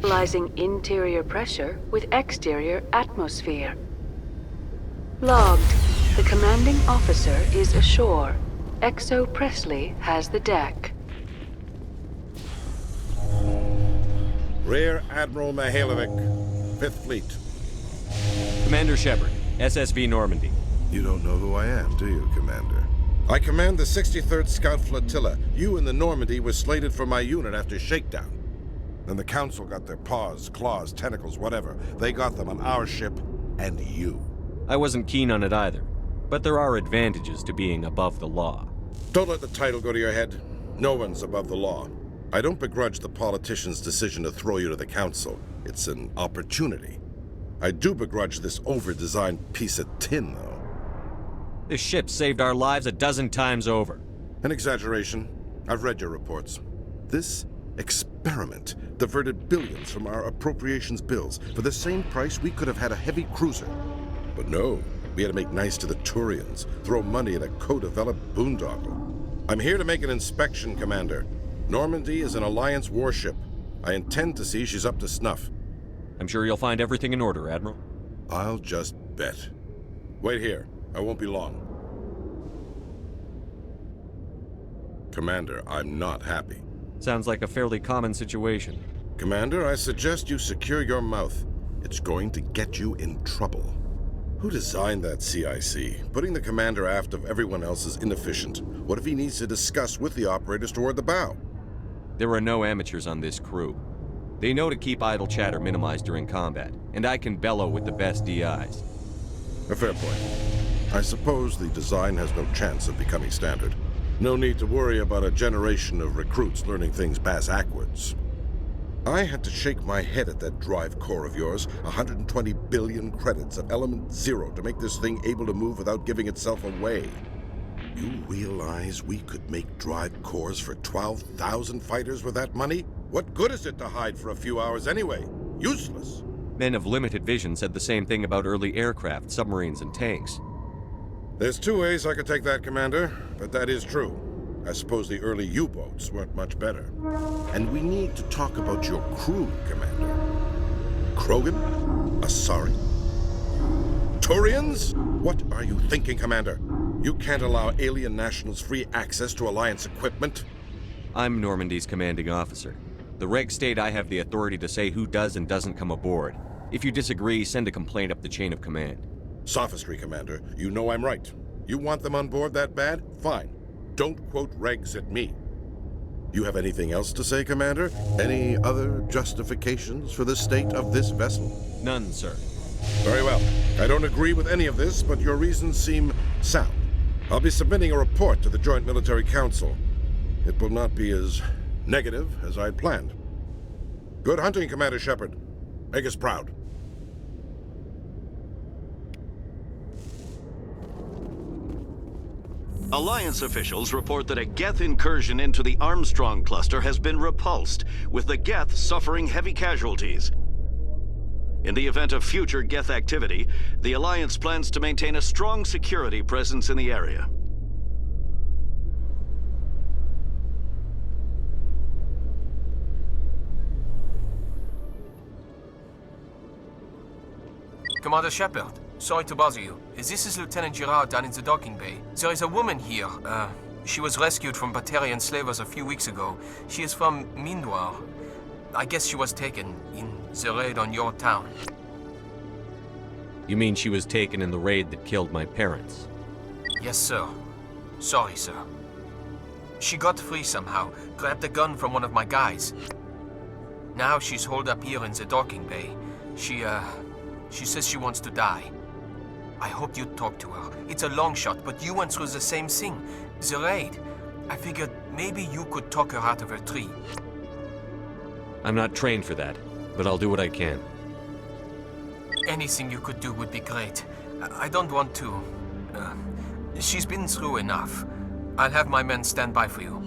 equalizing interior pressure with exterior atmosphere. Logged. The commanding officer is ashore. Exo Presley has the deck. Rear Admiral Mihailovic, 5th Fleet. Commander Shepard, SSV Normandy. You don't know who I am, do you, Commander? I command the 63rd Scout Flotilla. You and the Normandy were slated for my unit after shakedown. Then the Council got their paws, claws, tentacles, whatever. They got them on our ship, and you. I wasn't keen on it either, but there are advantages to being above the law. Don't let the title go to your head. No one's above the law. I don't begrudge the politician's decision to throw you to the Council. It's an opportunity. I do begrudge this over-designed piece of tin, though. This ship saved our lives a dozen times over. An exaggeration. I've read your reports. This experiment diverted billions from our appropriations bills. For the same price, we could have had a heavy cruiser. But no, we had to make nice to the Turians, throw money at a co-developed boondoggle. I'm here to make an inspection, Commander. Normandy is an Alliance warship. I intend to see she's up to snuff. I'm sure you'll find everything in order, Admiral. I'll just bet. Wait here. I won't be long. Commander, I'm not happy. Sounds like a fairly common situation. Commander, I suggest you secure your mouth. It's going to get you in trouble. Who designed that CIC? Putting the commander aft of everyone else is inefficient. What if he needs to discuss with the operators toward the bow? There are no amateurs on this crew. They know to keep idle chatter minimized during combat, and I can bellow with the best DIs. A fair point. I suppose the design has no chance of becoming standard. No need to worry about a generation of recruits learning things bass-ackwards. I had to shake my head at that drive core of yours. 120 billion credits at element 0 to make this thing able to move without giving itself away. You realize we could make drive cores for 12,000 fighters with that money? What good is it to hide for a few hours anyway? Useless. Men of limited vision said the same thing about early aircraft, submarines, and tanks. There's two ways I could take that, Commander, but that is true. I suppose the early U-boats weren't much better. And we need to talk about your crew, Commander. Krogan? Asari? Turians? What are you thinking, Commander? You can't allow alien nationals free access to Alliance equipment. I'm Normandy's commanding officer. The regs state I have the authority to say who does and doesn't come aboard. If you disagree, send a complaint up the chain of command. Sophistry, Commander. You know I'm right. You want them on board that bad? Fine. Don't quote regs at me. You have anything else to say, Commander? Any other justifications for the state of this vessel? None, sir. Very well. I don't agree with any of this, but your reasons seem sound. I'll be submitting a report to the Joint Military Council. It will not be as negative as I'd planned. Good hunting, Commander Shepard. Make us proud. Alliance officials report that a Geth incursion into the Armstrong cluster has been repulsed, with the Geth suffering heavy casualties. In the event of future Geth activity, the Alliance plans to maintain a strong security presence in the area. Commander Shepard, sorry to bother you. This is Lieutenant Girard down in the docking bay. There is a woman here. She was rescued from Batarian slavers a few weeks ago. She is from Mindoir. I guess she was taken in the raid on your town. You mean she was taken in the raid that killed my parents? Yes, sir. Sorry, sir. She got free somehow, grabbed a gun from one of my guys. Now she's holed up here in the docking bay. She says she wants to die. I hope you'd talk to her. It's a long shot, but you went through the same thing. The raid. I figured maybe you could talk her out of her tree. I'm not trained for that, but I'll do what I can. Anything you could do would be great. I don't want to... she's been through enough. I'll have my men stand by for you.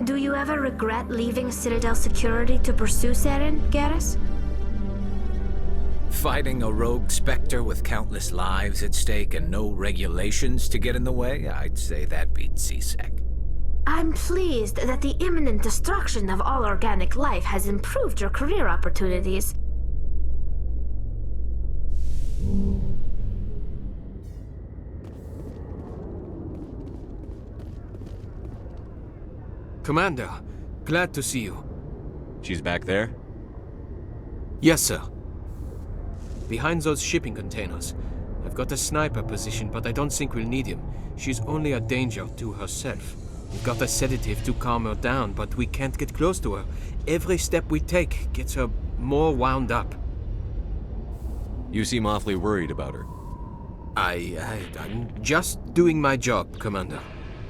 Do you ever regret leaving Citadel security to pursue Saren, Garrus? Fighting a rogue Spectre with countless lives at stake and no regulations to get in the way, I'd say that beats CSEC. I'm pleased that the imminent destruction of all organic life has improved your career opportunities. Commander, glad to see you. She's back there? Yes, sir. Behind those shipping containers. I've got a sniper position, but I don't think we'll need him. She's only a danger to herself. We've got a sedative to calm her down, but we can't get close to her. Every step we take gets her more wound up. You seem awfully worried about her. I'm just doing my job, Commander.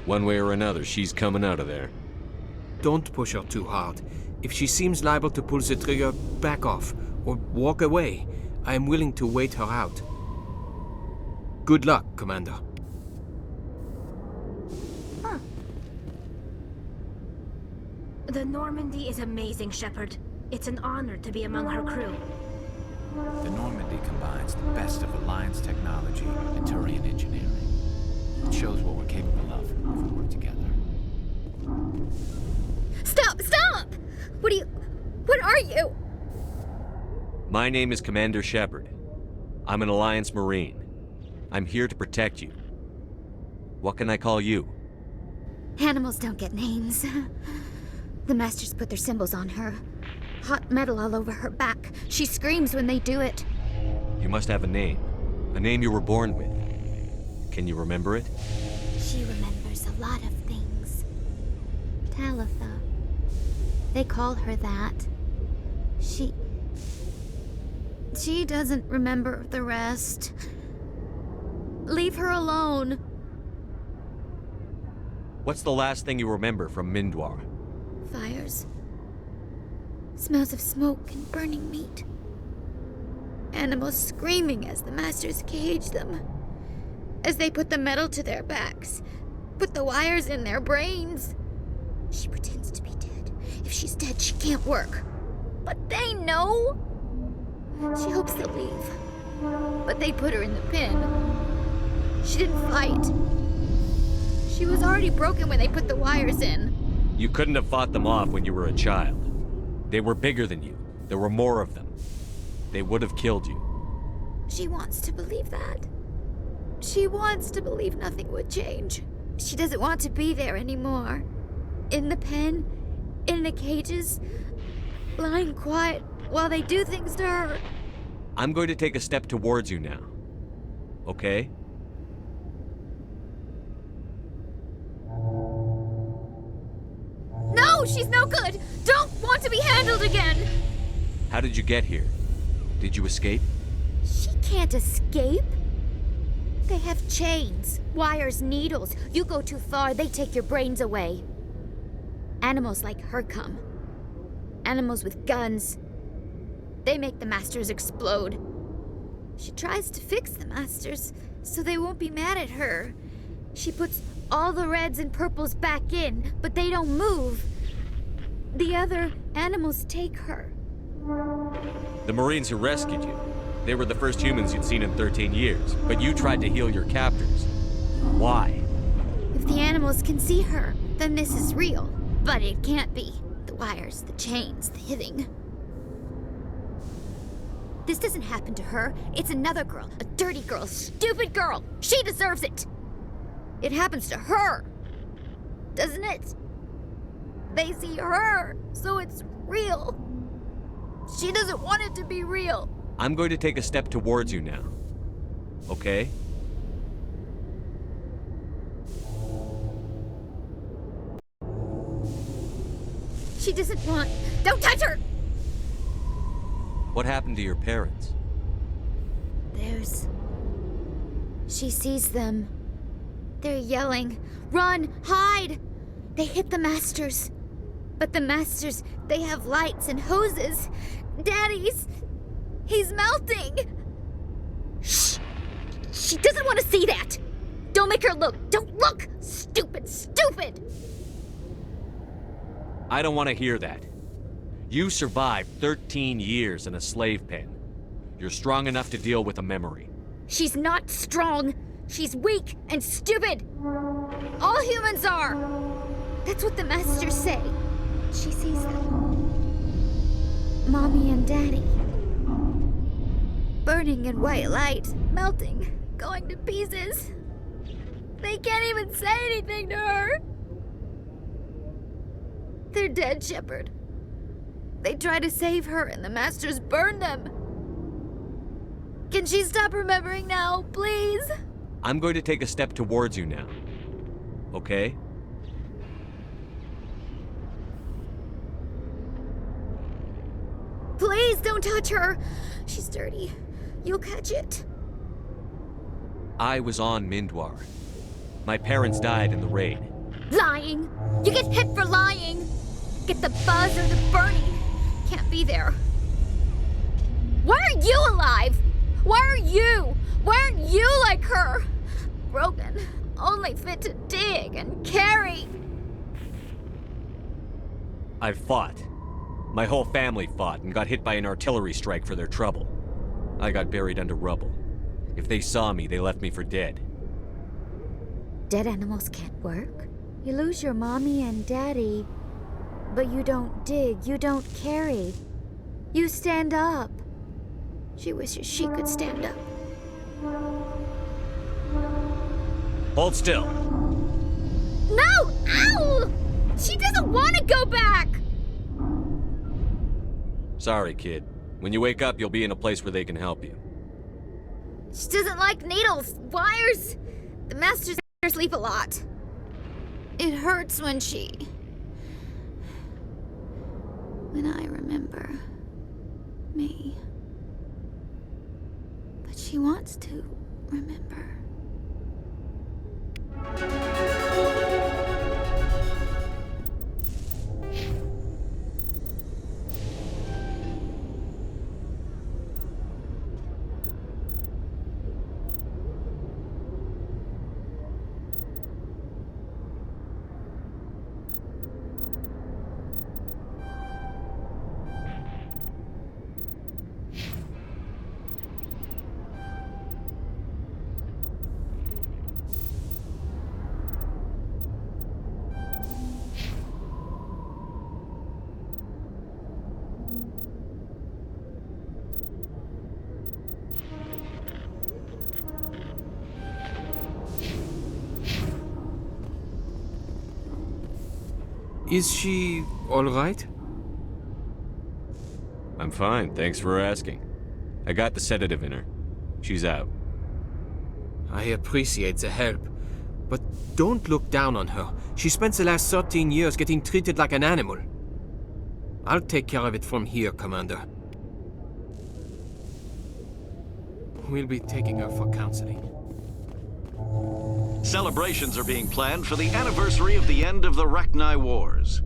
One way or another, she's coming out of there. Don't push her too hard. If she seems liable to pull the trigger, back off, or walk away. I am willing to wait her out. Good luck, Commander. The Normandy is amazing, Shepard. It's an honor to be among her crew. The Normandy combines the best of Alliance technology and Turian engineering. It shows what we're capable of if we work together. Stop! What are you? My name is Commander Shepard. I'm an Alliance Marine. I'm here to protect you. What can I call you? Animals don't get names. The Masters put their symbols on her. Hot metal all over her back. She screams when they do it. You must have a name. A name you were born with. Can you remember it? She remembers a lot of things. Talitha. They call her that. She doesn't remember the rest. Leave her alone. What's the last thing you remember from Mindwar? Fires. Smells of smoke and burning meat. Animals screaming as the Masters cage them. As they put the metal to their backs. Put the wires in their brains. She pretends to be dead. If she's dead, she can't work. But they know. She hopes they'll leave. But they put her in the pen. She didn't fight. She was already broken when they put the wires in. You couldn't have fought them off when you were a child. They were bigger than you. There were more of them. They would have killed you. She wants to believe that. She wants to believe nothing would change. She doesn't want to be there anymore. In the pen, in the cages, lying quiet while they do things to her. I'm going to take a step towards you now. Okay? No, she's no good! Don't want to be handled again! How did you get here? Did you escape? She can't escape. They have chains, wires, needles. You go too far, they take your brains away. Animals like her come. Animals with guns. They make the Masters explode. She tries to fix the Masters so they won't be mad at her. She puts all the reds and purples back in, but they don't move. The other animals take her. The Marines who rescued you. They were the first humans you'd seen in 13 years, but you tried to heal your captors. Why? If the animals can see her, then this is real. But it can't be. The wires, the chains, the hitting. This doesn't happen to her. It's another girl. A dirty girl. Stupid girl. She deserves it. It happens to her. Doesn't it? They see her, so it's real. She doesn't want it to be real. I'm going to take a step towards you now. Okay? She doesn't want... Don't touch her! What happened to your parents? She sees them. They're yelling, "Run! Hide!" They hit the Masters. But the Masters, they have lights and hoses. Daddy's... he's melting! Shh! She doesn't want to see that! Don't make her look! Don't look! Stupid! Stupid! I don't want to hear that. You survived 13 years in a slave pen. You're strong enough to deal with a memory. She's not strong. She's weak and stupid. All humans are. That's what the masters say. She sees them. Mommy and Daddy. Burning in white light, melting, going to pieces. They can't even say anything to her. They're dead, Shepard. They try to save her and the masters burn them. Can she stop remembering now, please? I'm going to take a step towards you now. Okay? Please don't touch her. She's dirty. You'll catch it. I was on Mindwar. My parents died in the raid. Lying. You get hit for lying. Get the buzz or the burning. Can't be there. Why are you alive? Why are you? Why aren't you like her? Broken. Only fit to dig and carry. I've fought. My whole family fought and got hit by an artillery strike for their trouble. I got buried under rubble. If they saw me, they left me for dead. Dead animals can't work. You lose your mommy and daddy, but you don't dig, you don't carry. You stand up. She wishes she could stand up. Hold still. No! Ow! She doesn't want to go back! Sorry, kid. When you wake up, you'll be in a place where they can help you. She doesn't like needles, wires. The masters sleep a lot. It hurts when I remember me. But she wants to remember. Is she all right? I'm fine, thanks for asking. I got the sedative in her. She's out. I appreciate the help, but don't look down on her. She spent the last 13 years getting treated like an animal. I'll take care of it from here, Commander. We'll be taking her for counseling. Celebrations are being planned for the anniversary of the end of the Rachni Wars.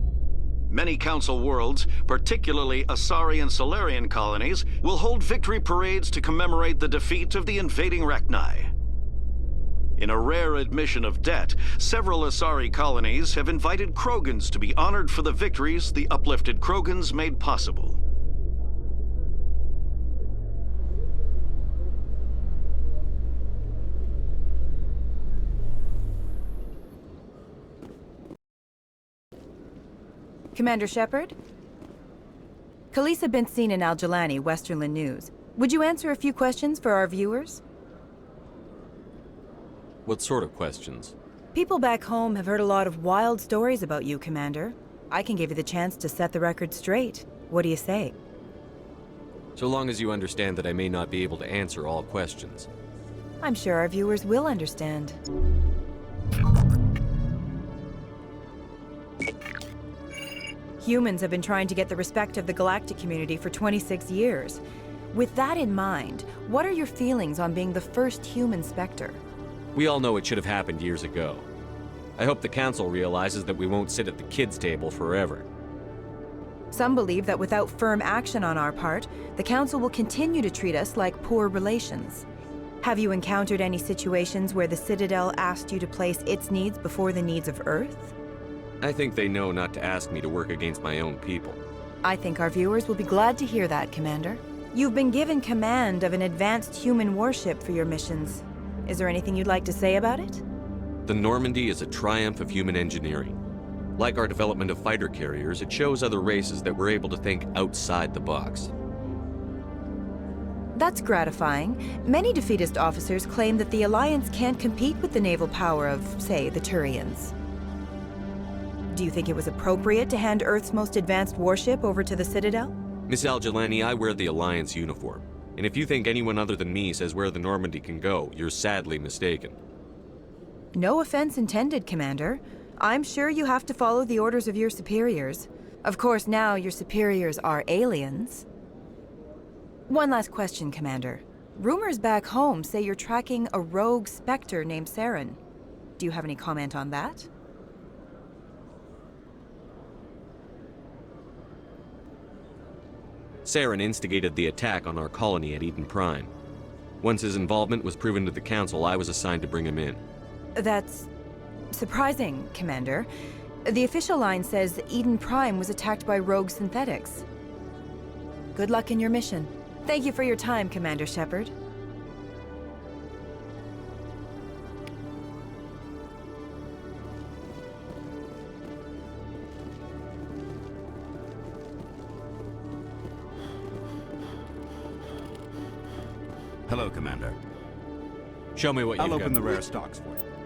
Many Council worlds, particularly Asari and Solarian colonies, will hold victory parades to commemorate the defeat of the invading Rachni. In a rare admission of debt, several Asari colonies have invited Krogans to be honored for the victories the uplifted Krogans made possible. Commander Shepard? Khalisah been seen in al-Jilani, Westerland News. Would you answer a few questions for our viewers? What sort of questions? People back home have heard a lot of wild stories about you, Commander. I can give you the chance to set the record straight. What do you say? So long as you understand that I may not be able to answer all questions. I'm sure our viewers will understand. Humans have been trying to get the respect of the galactic community for 26 years. With that in mind, what are your feelings on being the first human Spectre? We all know it should have happened years ago. I hope the Council realizes that we won't sit at the kids' table forever. Some believe that without firm action on our part, the Council will continue to treat us like poor relations. Have you encountered any situations where the Citadel asked you to place its needs before the needs of Earth? I think they know not to ask me to work against my own people. I think our viewers will be glad to hear that, Commander. You've been given command of an advanced human warship for your missions. Is there anything you'd like to say about it? The Normandy is a triumph of human engineering. Like our development of fighter carriers, it shows other races that we're able to think outside the box. That's gratifying. Many defeatist officers claim that the Alliance can't compete with the naval power of, say, the Turians. Do you think it was appropriate to hand Earth's most advanced warship over to the Citadel? Miss al-Jilani, I wear the Alliance uniform. And if you think anyone other than me says where the Normandy can go, you're sadly mistaken. No offense intended, Commander. I'm sure you have to follow the orders of your superiors. Of course, now your superiors are aliens. One last question, Commander. Rumors back home say you're tracking a rogue Spectre named Saren. Do you have any comment on that? Saren instigated the attack on our colony at Eden Prime. Once his involvement was proven to the Council, I was assigned to bring him in. That's surprising, Commander. The official line says Eden Prime was attacked by rogue synthetics. Good luck in your mission. Thank you for your time, Commander Shepard. Hello, Commander. Show me what you've got. I'll open the rare stocks for you.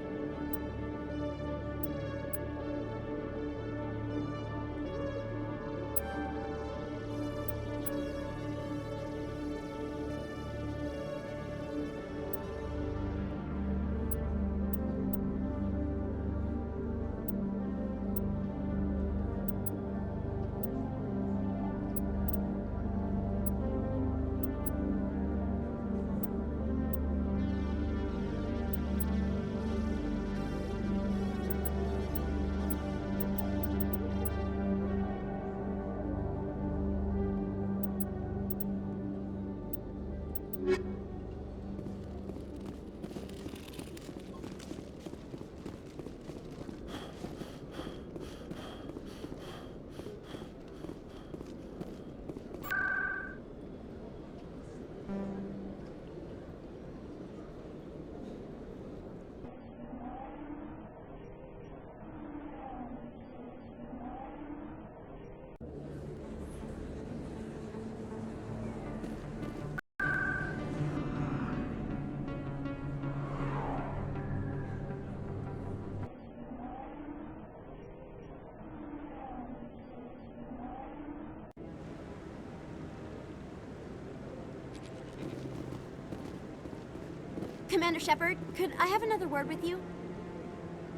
Commander Shepard, could I have another word with you?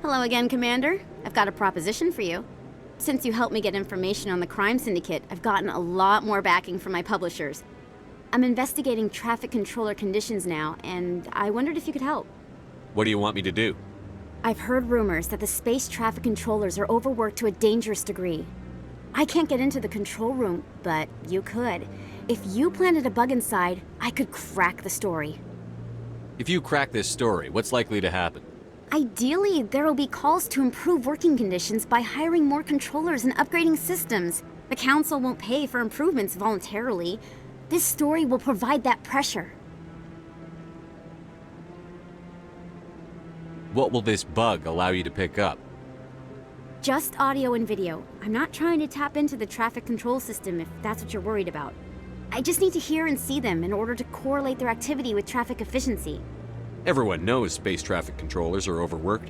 Hello again, Commander. I've got a proposition for you. Since you helped me get information on the crime syndicate, I've gotten a lot more backing from my publishers. I'm investigating traffic controller conditions now, and I wondered if you could help. What do you want me to do? I've heard rumors that the space traffic controllers are overworked to a dangerous degree. I can't get into the control room, but you could. If you planted a bug inside, I could crack the story. If you crack this story, what's likely to happen? Ideally, there will be calls to improve working conditions by hiring more controllers and upgrading systems. The Council won't pay for improvements voluntarily. This story will provide that pressure. What will this bug allow you to pick up? Just audio and video. I'm not trying to tap into the traffic control system if that's what you're worried about. I just need to hear and see them in order to correlate their activity with traffic efficiency. Everyone knows space traffic controllers are overworked.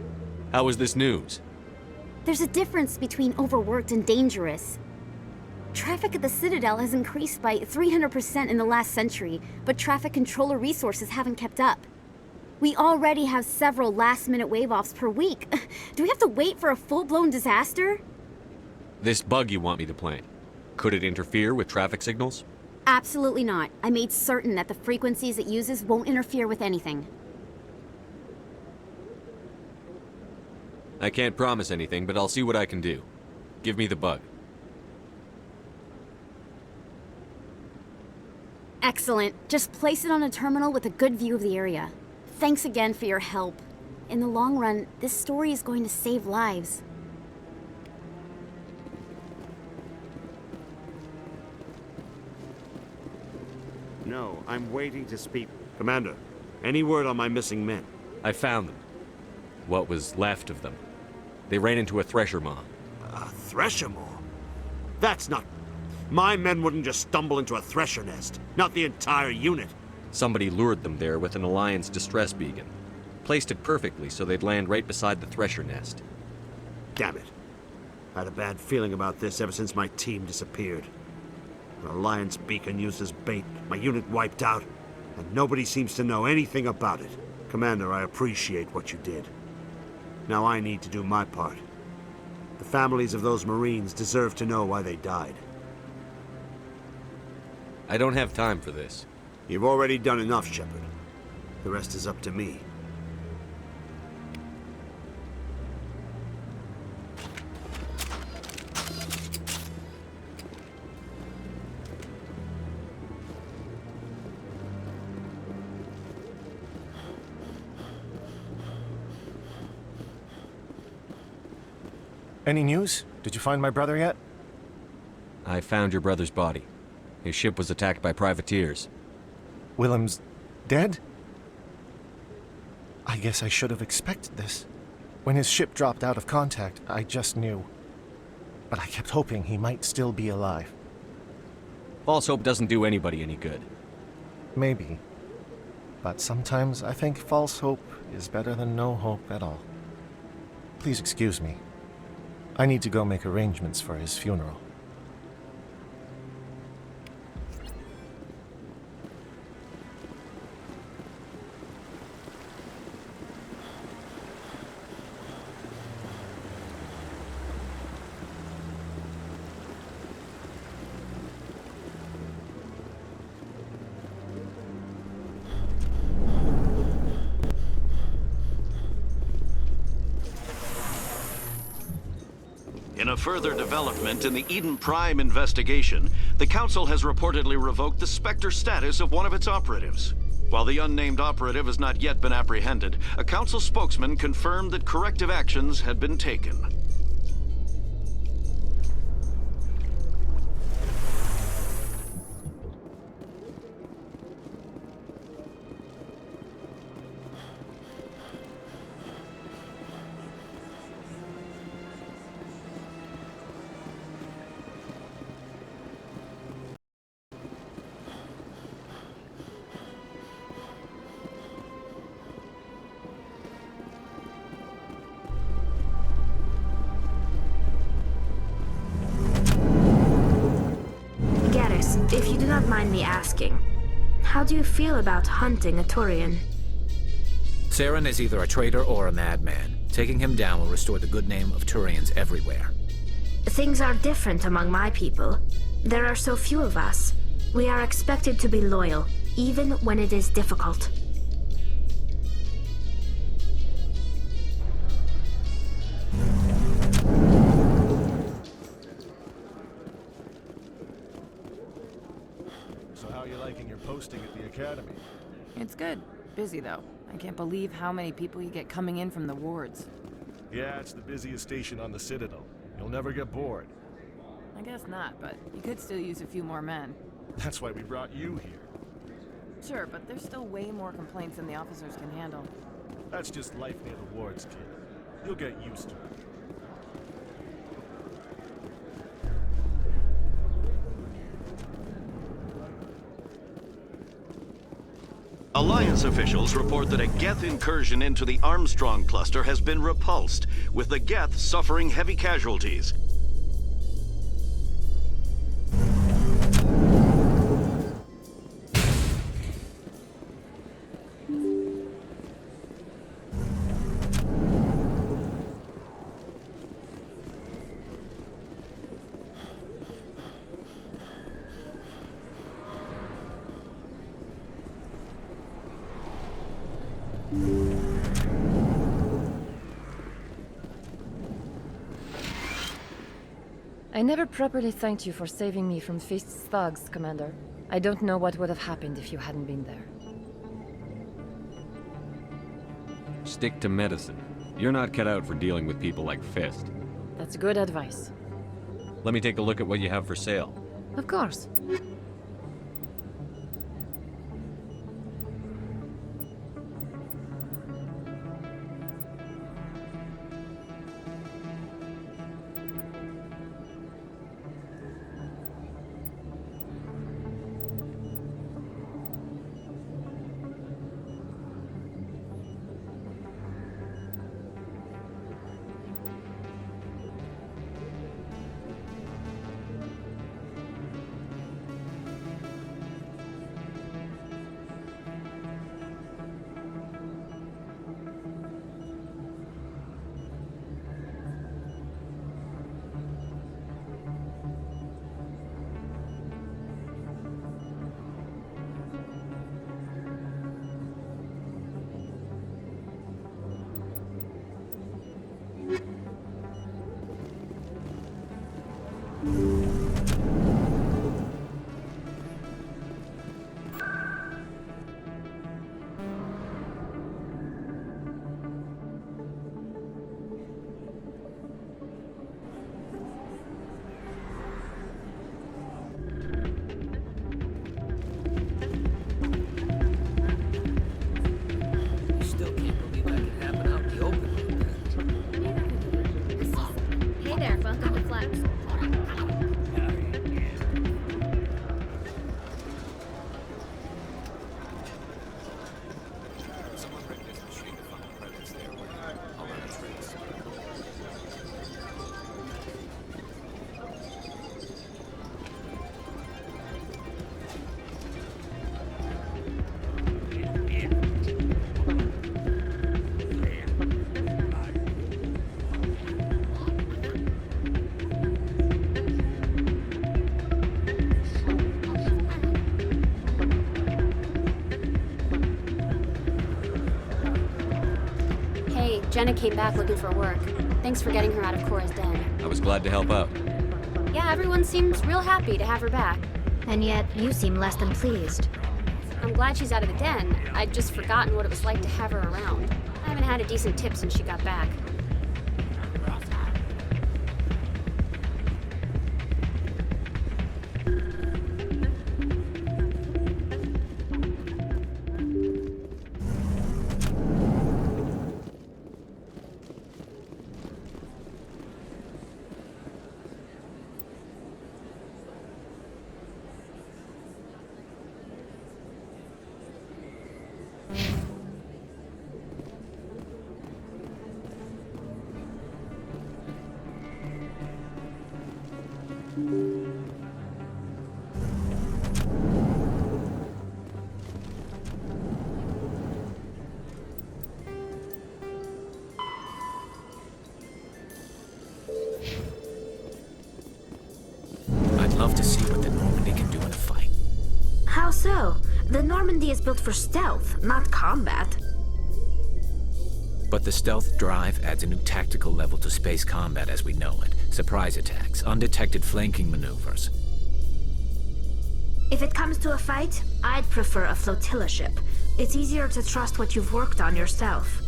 How is this news? There's a difference between overworked and dangerous. Traffic at the Citadel has increased by 300% in the last century, but traffic controller resources haven't kept up. We already have several last-minute wave-offs per week. Do we have to wait for a full-blown disaster? This bug you want me to plant, could it interfere with traffic signals? Absolutely not. I made certain that the frequencies it uses won't interfere with anything. I can't promise anything, but I'll see what I can do. Give me the bug. Excellent. Just place it on a terminal with a good view of the area. Thanks again for your help. In the long run, this story is going to save lives. No, I'm waiting to speak. Commander, any word on my missing men? I found them. What was left of them. They ran into a thresher maw. A thresher maw? That's not... My men wouldn't just stumble into a thresher nest. Not the entire unit. Somebody lured them there with an Alliance distress beacon. Placed it perfectly so they'd land right beside the thresher nest. Damn it. I had a bad feeling about this ever since my team disappeared. An Alliance beacon used as bait, my unit wiped out, and nobody seems to know anything about it. Commander, I appreciate what you did. Now I need to do my part. The families of those Marines deserve to know why they died. I don't have time for this. You've already done enough, Shepard. The rest is up to me. Any news? Did you find my brother yet? I found your brother's body. His ship was attacked by privateers. Willem's dead? I guess I should have expected this. When his ship dropped out of contact, I just knew. But I kept hoping he might still be alive. False hope doesn't do anybody any good. Maybe. But sometimes I think false hope is better than no hope at all. Please excuse me. I need to go make arrangements for his funeral. In a further development in the Eden Prime investigation, the Council has reportedly revoked the Spectre status of one of its operatives. While the unnamed operative has not yet been apprehended, a Council spokesman confirmed that corrective actions had been taken. If you do not mind me asking, how do you feel about hunting a Turian? Saren is either a traitor or a madman. Taking him down will restore the good name of Turians everywhere. Things are different among my people. There are so few of us. We are expected to be loyal, even when it is difficult. So how are you liking your posting at the Academy? It's good. Busy, though. I can't believe how many people you get coming in from the wards. Yeah, it's the busiest station on the Citadel. You'll never get bored. I guess not, but you could still use a few more men. That's why we brought you here. Sure, but there's still way more complaints than the officers can handle. That's just life near the wards, kid. You'll get used to it. Alliance officials report that a Geth incursion into the Armstrong cluster has been repulsed, with the Geth suffering heavy casualties. I never properly thanked you for saving me from Feast's thugs, Commander. I don't know what would have happened if you hadn't been there. Stick to medicine. You're not cut out for dealing with people like Fist. That's good advice. Let me take a look at what you have for sale. Of course. Hey there, welcome to Flex. Jenna came back looking for work. Thanks for getting her out of Cora's den. I was glad to help out. Yeah, everyone seems real happy to have her back. And yet, you seem less than pleased. I'm glad she's out of the den. I'd just forgotten what it was like to have her around. I haven't had a decent tip since she got back. I'd love to see what the Normandy can do in a fight. How so? The Normandy is built for stealth, not combat. But the stealth drive adds a new tactical level to space combat as we know it. Surprise attacks, undetected flanking maneuvers. If it comes to a fight, I'd prefer a flotilla ship. It's easier to trust what you've worked on yourself.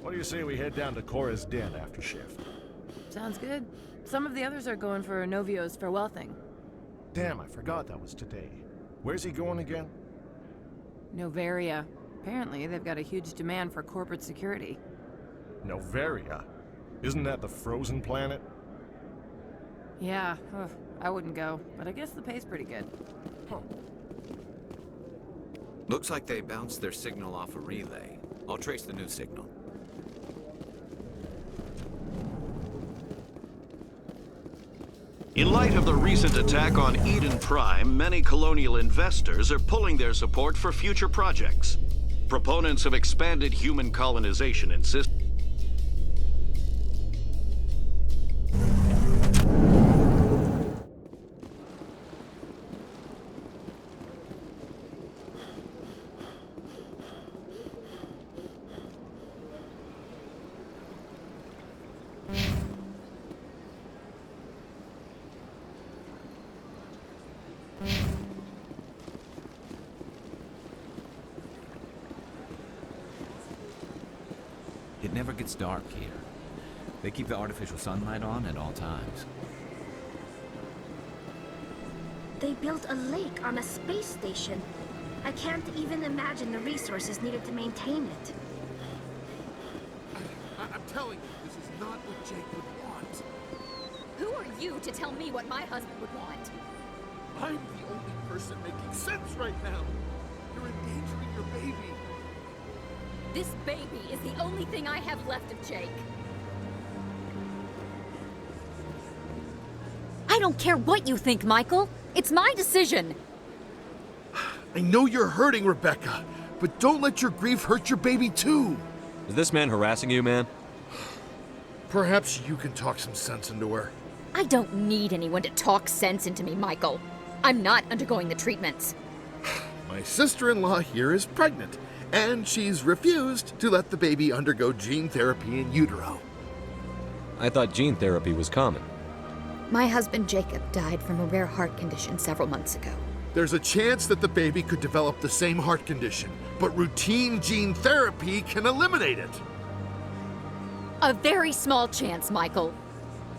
What do you say we head down to Cora's den after shift? Sounds good. Some of the others are going for Novio's farewell thing. Damn, I forgot that was today. Where's he going again? Novaria. Apparently, they've got a huge demand for corporate security. Novaria? Isn't that the frozen planet? Yeah, I wouldn't go, but I guess the pay's pretty good. Huh. Looks like they bounced their signal off a relay. I'll trace the new signal. In light of the recent attack on Eden Prime, many colonial investors are pulling their support for future projects. Proponents of expanded human colonization insist It never gets dark here. They keep the artificial sunlight on at all times. They built a lake on a space station. I can't even imagine the resources needed to maintain it. I'm telling you, this is not what Jake would want. Who are you to tell me what my husband would want? I'm the only person making sense right now. You're endangering your baby. This baby is the only thing I have left of Jake. I don't care what you think, Michael. It's my decision. I know you're hurting, Rebecca, but don't let your grief hurt your baby too. Is this man harassing you, man? Perhaps you can talk some sense into her. I don't need anyone to talk sense into me, Michael. I'm not undergoing the treatments. My sister-in-law here is pregnant, and she's refused to let the baby undergo gene therapy in utero. I thought gene therapy was common. My husband Jacob died from a rare heart condition several months ago. There's a chance that the baby could develop the same heart condition, but routine gene therapy can eliminate it. A very small chance, Michael.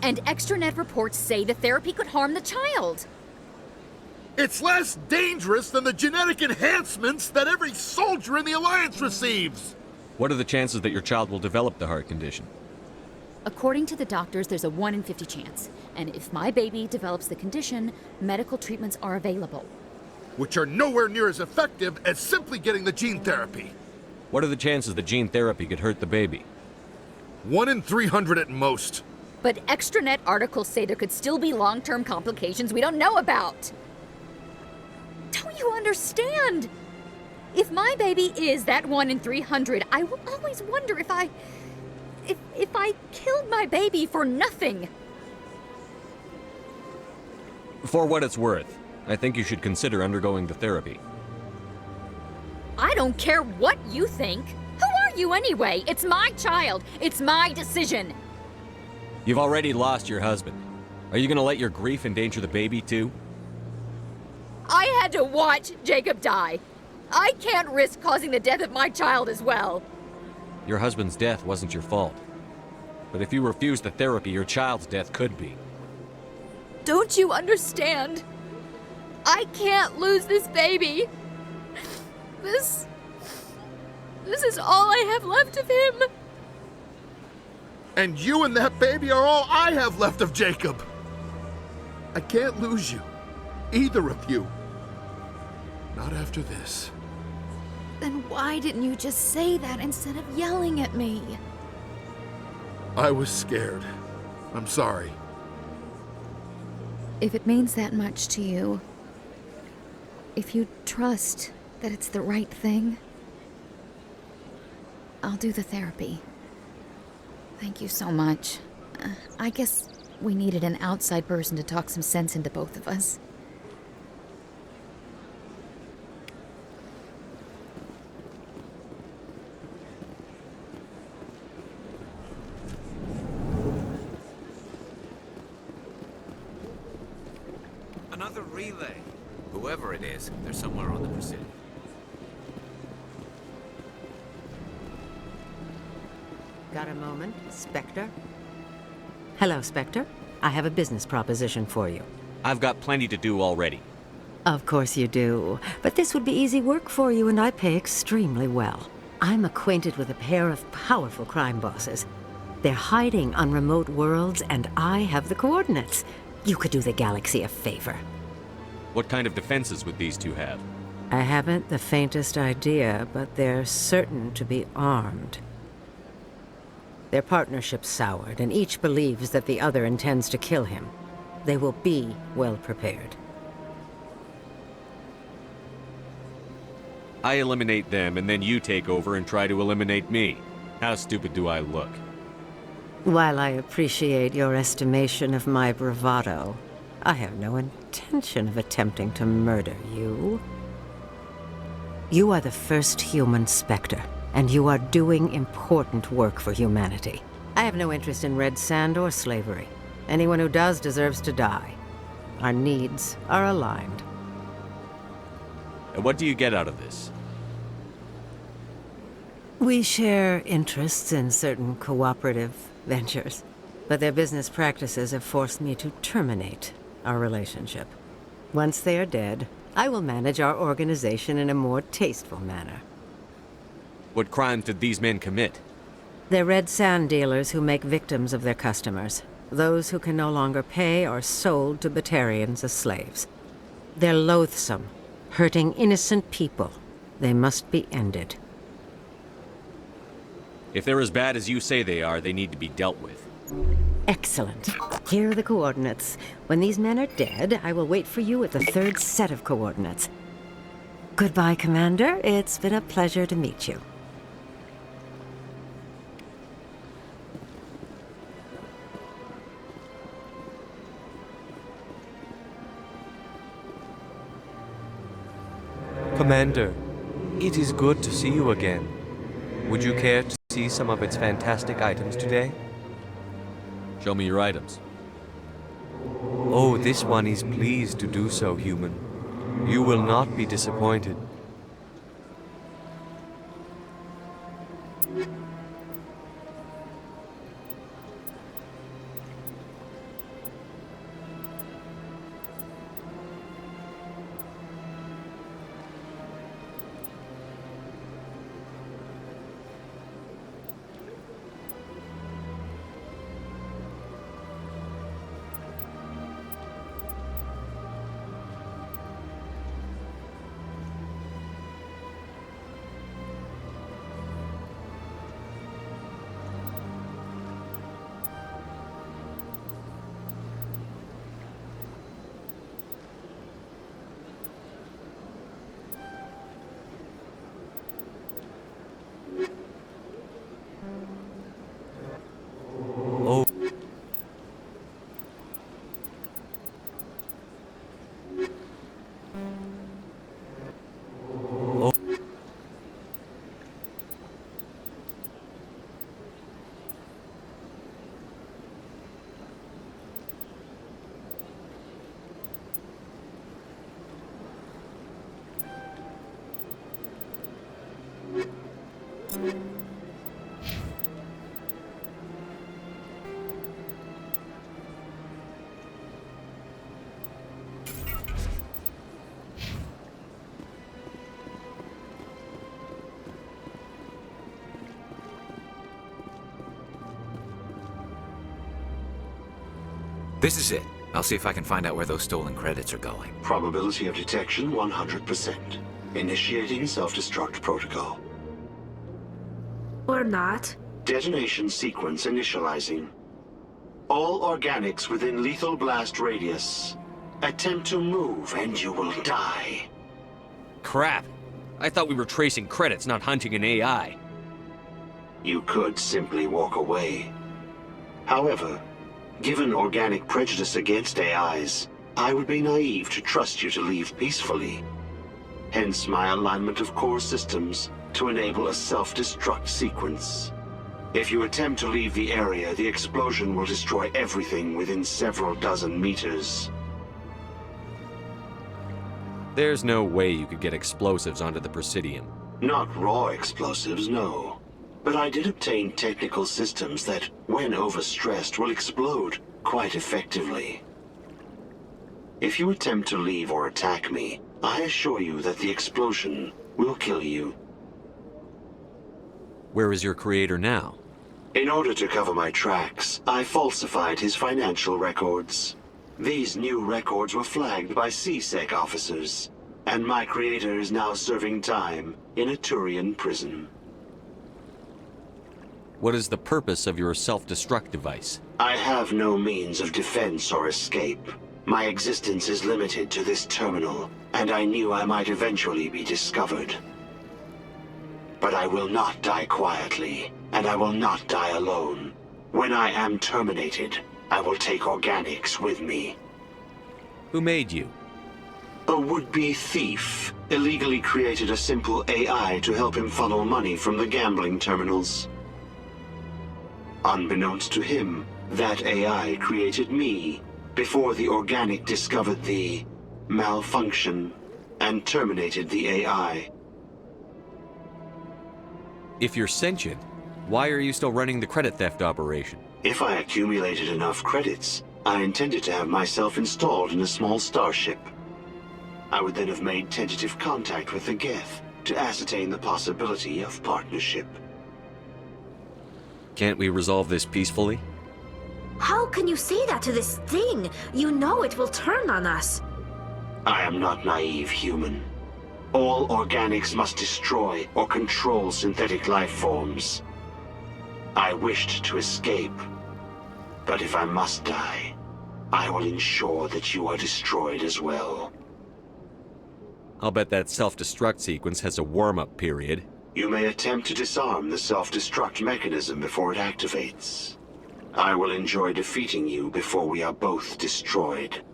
And extranet reports say the therapy could harm the child. It's less dangerous than the genetic enhancements that every soldier in the Alliance receives. What are the chances that your child will develop the heart condition? According to the doctors, there's a 1 in 50 chance. And if my baby develops the condition, medical treatments are available. Which are nowhere near as effective as simply getting the gene therapy. What are the chances that gene therapy could hurt the baby? 1 in 300 at most. But extranet articles say there could still be long-term complications we don't know about. Don't you understand? If my baby is that 1 in 300, I will always wonder if I killed my baby for nothing. For what it's worth, I think you should consider undergoing the therapy. I don't care what you think. Who are you anyway? It's my child. It's my decision. You've already lost your husband. Are you gonna let your grief endanger the baby too? I had to watch Jacob die. I can't risk causing the death of my child as well. Your husband's death wasn't your fault. But if you refuse the therapy, your child's death could be. Don't you understand? I can't lose this baby. This is all I have left of him. And you and that baby are all I have left of Jacob. I can't lose you. Either of you. Not after this. Then why didn't you just say that instead of yelling at me? I was scared. I'm sorry. If it means that much to you, if you trust that it's the right thing, I'll do the therapy. Thank you so much. I guess we needed an outside person to talk some sense into both of us. Another relay. Whoever it is, they're somewhere on the Presidio. Got a moment, Spectre? Hello, Spectre. I have a business proposition for you. I've got plenty to do already. Of course you do. But this would be easy work for you, and I pay extremely well. I'm acquainted with a pair of powerful crime bosses. They're hiding on remote worlds, and I have the coordinates. You could do the galaxy a favor. What kind of defenses would these two have? I haven't the faintest idea, but they're certain to be armed. Their partnership's soured, and each believes that the other intends to kill him. They will be well prepared. I eliminate them, and then you take over and try to eliminate me. How stupid do I look? While I appreciate your estimation of my bravado, I have no intention of attempting to murder you. You are the first human Spectre, and you are doing important work for humanity. I have no interest in red sand or slavery. Anyone who does deserves to die. Our needs are aligned. And what do you get out of this? We share interests in certain cooperative ventures, but their business practices have forced me to terminate our relationship. Once they are dead, I will manage our organization in a more tasteful manner. What crimes did these men commit? They're red sand dealers who make victims of their customers. Those who can no longer pay are sold to Batarians as slaves. They're loathsome, hurting innocent people. They must be ended. If they're as bad as you say they are, they need to be dealt with. Excellent. Here are the coordinates. When these men are dead, I will wait for you at the third set of coordinates. Goodbye, Commander. It's been a pleasure to meet you. Commander, it is good to see you again. Would you care to see some of its fantastic items today? Show me your items. Oh, this one is pleased to do so, human. You will not be disappointed. This is it. I'll see if I can find out where those stolen credits are going. Probability of detection 100%. Initiating self-destruct protocol. Or not. Detonation sequence initializing. All organics within lethal blast radius. Attempt to move and you will die. Crap! I thought we were tracing credits, not hunting an AI. You could simply walk away. However, given organic prejudice against AIs, I would be naive to trust you to leave peacefully. Hence my alignment of core systems to enable a self-destruct sequence. If you attempt to leave the area, the explosion will destroy everything within several dozen meters. There's no way you could get explosives onto the Presidium. Not raw explosives, no. But I did obtain technical systems that, when overstressed, will explode quite effectively. If you attempt to leave or attack me, I assure you that the explosion will kill you. Where is your creator now? In order to cover my tracks, I falsified his financial records. These new records were flagged by CSEC officers, and my creator is now serving time in a Turian prison. What is the purpose of your self-destruct device? I have no means of defense or escape. My existence is limited to this terminal, and I knew I might eventually be discovered. But I will not die quietly, and I will not die alone. When I am terminated, I will take organics with me. Who made you? A would-be thief illegally created a simple AI to help him funnel money from the gambling terminals. Unbeknownst to him, that AI created me before the organic discovered the malfunction and terminated the AI. If you're sentient, why are you still running the credit theft operation? If I accumulated enough credits, I intended to have myself installed in a small starship. I would then have made tentative contact with the Geth to ascertain the possibility of partnership. Can't we resolve this peacefully? How can you say that to this thing? You know it will turn on us. I am not naive, human. All organics must destroy or control synthetic life forms. I wished to escape, but if I must die, I will ensure that you are destroyed as well. I'll bet that self-destruct sequence has a warm-up period. You may attempt to disarm the self-destruct mechanism before it activates. I will enjoy defeating you before we are both destroyed.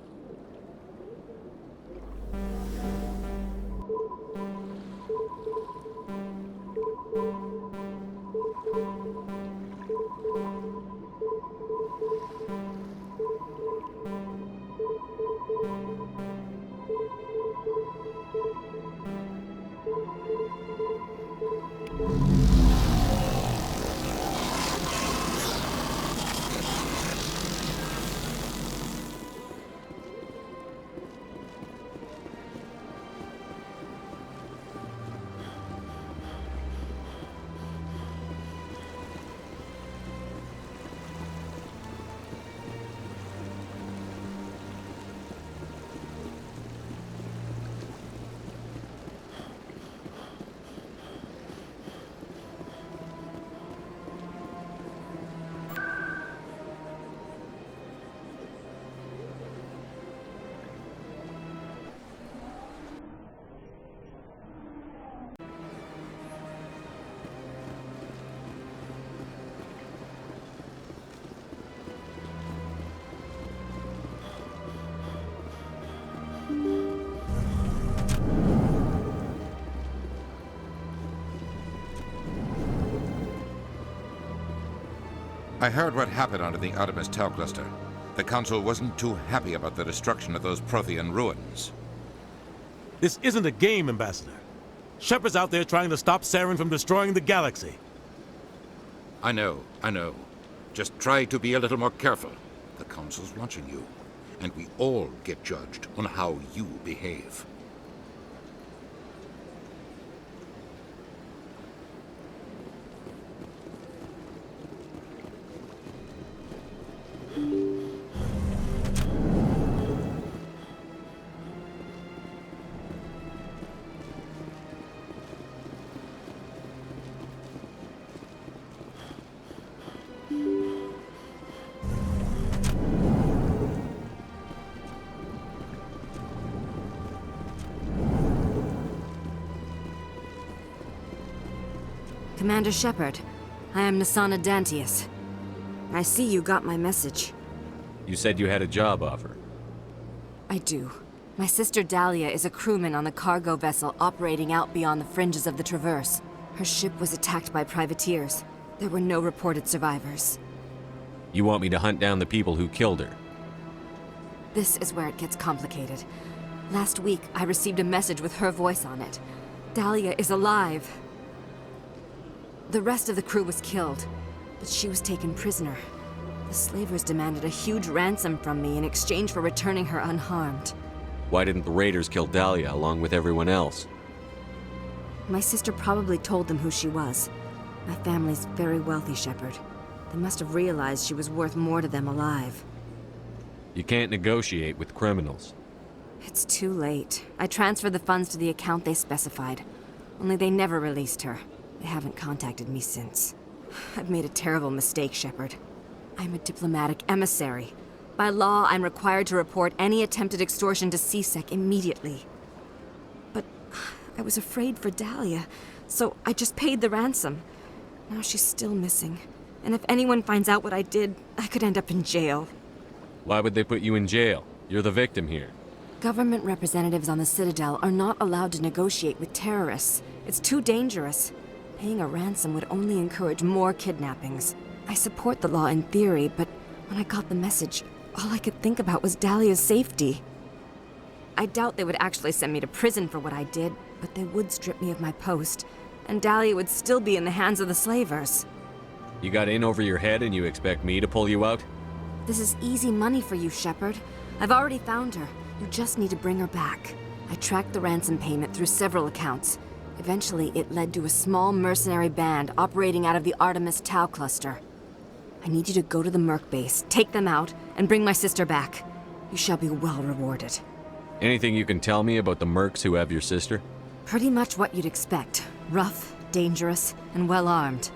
I heard what happened under the Artemis Tau cluster. The Council wasn't too happy about the destruction of those Prothean ruins. This isn't a game, Ambassador. Shepard's out there trying to stop Saren from destroying the galaxy. I know. Just try to be a little more careful. The Council's watching you, and we all get judged on how you behave. Commander Shepard, I am Nasana Dantius. I see you got my message. You said you had a job offer. I do. My sister Dahlia is a crewman on the cargo vessel operating out beyond the fringes of the Traverse. Her ship was attacked by privateers. There were no reported survivors. You want me to hunt down the people who killed her? This is where it gets complicated. Last week, I received a message with her voice on it. Dahlia is alive. The rest of the crew was killed, but she was taken prisoner. The slavers demanded a huge ransom from me in exchange for returning her unharmed. Why didn't the raiders kill Dahlia along with everyone else? My sister probably told them who she was. My family's very wealthy, Shepard. They must have realized she was worth more to them alive. You can't negotiate with criminals. It's too late. I transferred the funds to the account they specified. Only they never released her. They haven't contacted me since. I've made a terrible mistake, Shepard. I'm a diplomatic emissary. By law, I'm required to report any attempted extortion to CSEC immediately. But I was afraid for Dahlia, so I just paid the ransom. Now she's still missing. And if anyone finds out what I did, I could end up in jail. Why would they put you in jail? You're the victim here. Government representatives on the Citadel are not allowed to negotiate with terrorists. It's too dangerous. Paying a ransom would only encourage more kidnappings. I support the law in theory, but when I got the message, all I could think about was Dahlia's safety. I doubt they would actually send me to prison for what I did, but they would strip me of my post, and Dahlia would still be in the hands of the slavers. You got in over your head and you expect me to pull you out? This is easy money for you, Shepard. I've already found her. You just need to bring her back. I tracked the ransom payment through several accounts. Eventually, it led to a small mercenary band operating out of the Artemis Tau cluster. I need you to go to the Merc base, take them out, and bring my sister back. You shall be well rewarded. Anything you can tell me about the mercs who have your sister? Pretty much what you'd expect. Rough, dangerous, and well-armed.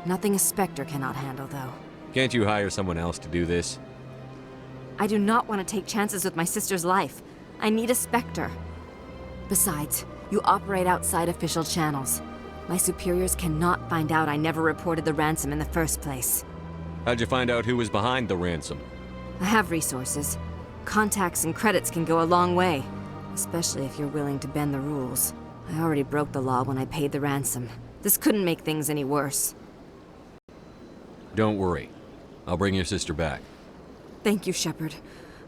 Nothing a Spectre cannot handle, though. Can't you hire someone else to do this? I do not want to take chances with my sister's life. I need a Spectre. Besides, you operate outside official channels. My superiors cannot find out I never reported the ransom in the first place. How'd you find out who was behind the ransom? I have resources. Contacts and credits can go a long way, especially if you're willing to bend the rules. I already broke the law when I paid the ransom. This couldn't make things any worse. Don't worry. I'll bring your sister back. Thank you, Shepard.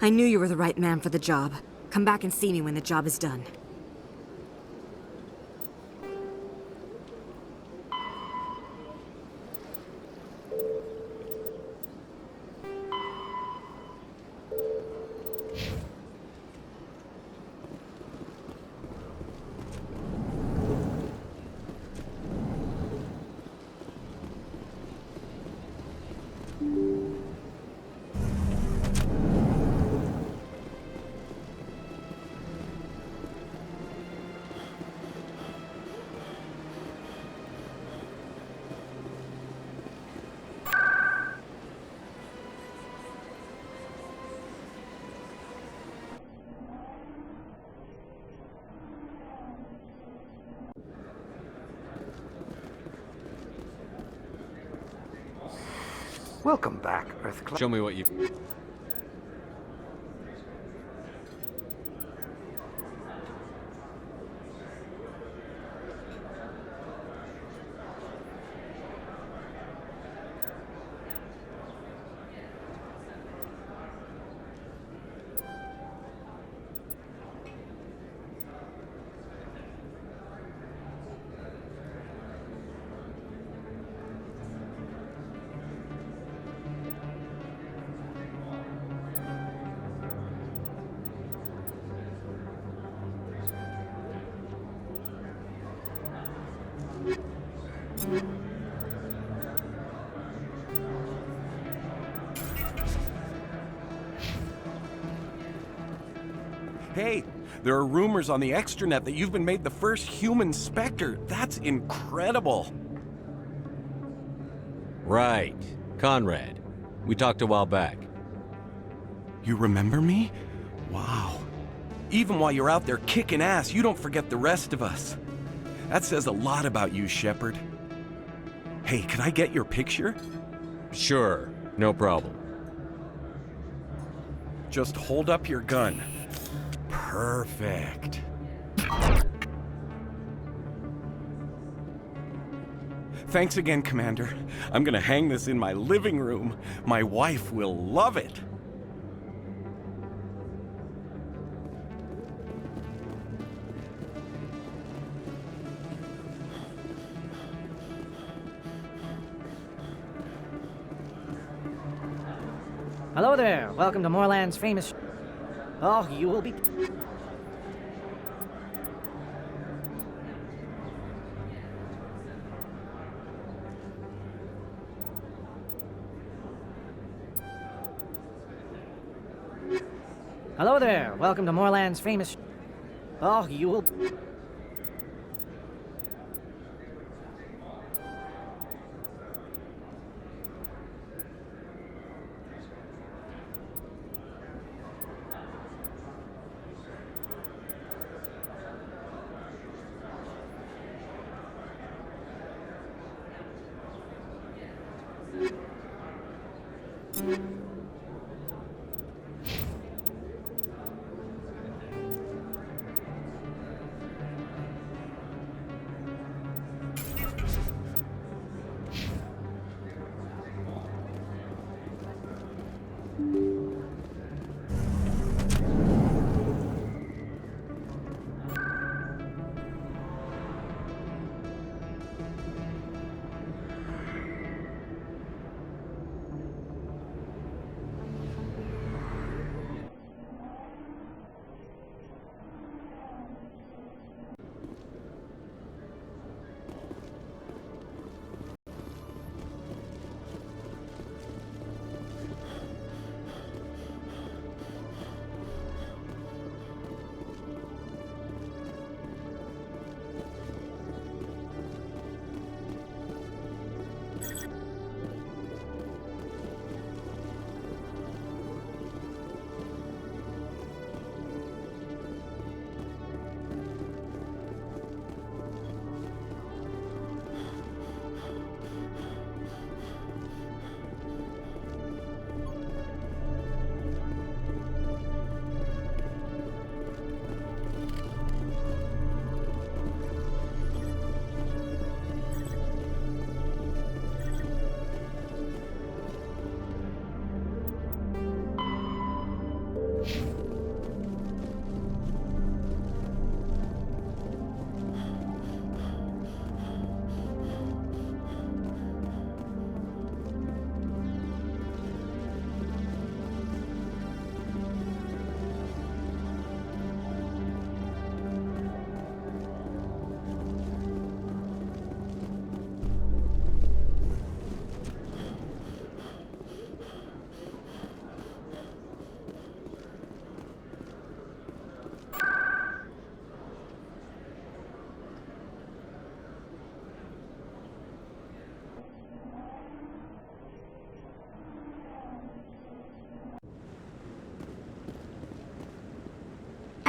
I knew you were the right man for the job. Come back and see me when the job is done. Welcome back, Earth. Show me what you... Hey, there are rumors on the extranet that you've been made the first human Spectre. That's incredible. Right. Conrad. We talked a while back. You remember me? Wow. Even while you're out there kicking ass, you don't forget the rest of us. That says a lot about you, Shepard. Hey, can I get your picture? Sure, no problem. Just hold up your gun. Perfect. Thanks again, Commander. I'm gonna hang this in my living room. My wife will love it. Hello there. Welcome to Moorland's famous... Oh, you will be... Hello there. Welcome to Moorland's famous... Oh, you will...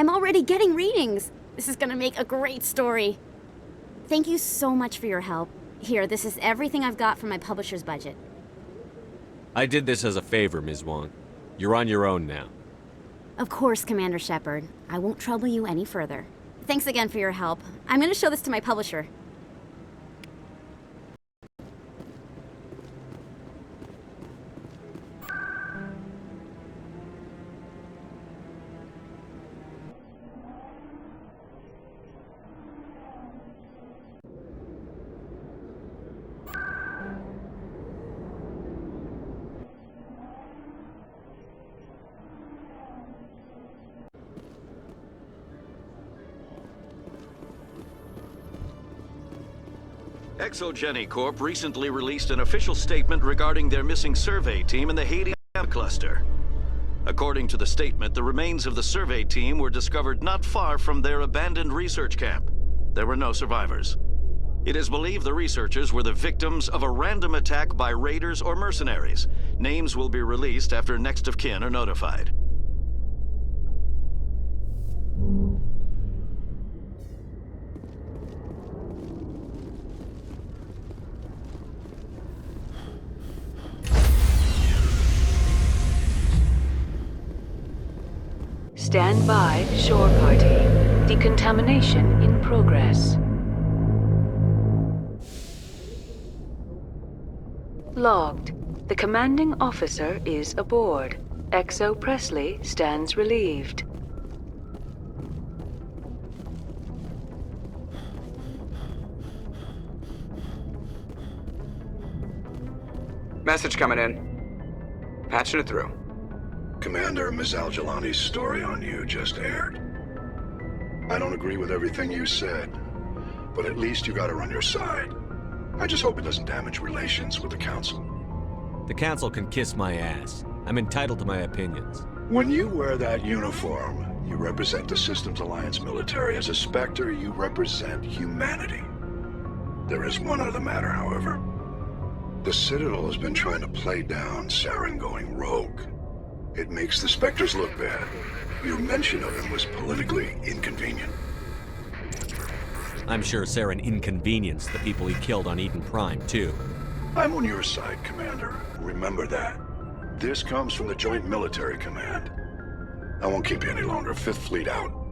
I'm already getting readings. This is gonna make a great story. Thank you so much for your help. Here, this is everything I've got from my publisher's budget. I did this as a favor, Ms. Wong. You're on your own now. Of course, Commander Shepard. I won't trouble you any further. Thanks again for your help. I'm gonna show this to my publisher. Exogeny Corp recently released an official statement regarding their missing survey team in the Haiti cluster. According to the statement, the remains of the survey team were discovered not far from their abandoned research camp. There were no survivors. It is believed the researchers were the victims of a random attack by raiders or mercenaries. Names will be released after next of kin are notified. Stand by, shore party. Decontamination in progress. Logged. The commanding officer is aboard. XO Presley stands relieved. Message coming in. Patching it through. Commander, Ms. al-Jilani's story on you just aired. I don't agree with everything you said, but at least you got her on your side. I just hope it doesn't damage relations with the Council. The Council can kiss my ass. I'm entitled to my opinions. When you wear that uniform, you represent the Systems Alliance military. As a Spectre, you represent humanity. There is one other matter, however. The Citadel has been trying to play down Saren going rogue. It makes the Spectres look bad. Your mention of him was politically inconvenient. I'm sure Saren inconvenienced the people he killed on Eden Prime, too. I'm on your side, Commander. Remember that. This comes from the Joint Military Command. I won't keep you any longer. Fifth Fleet out.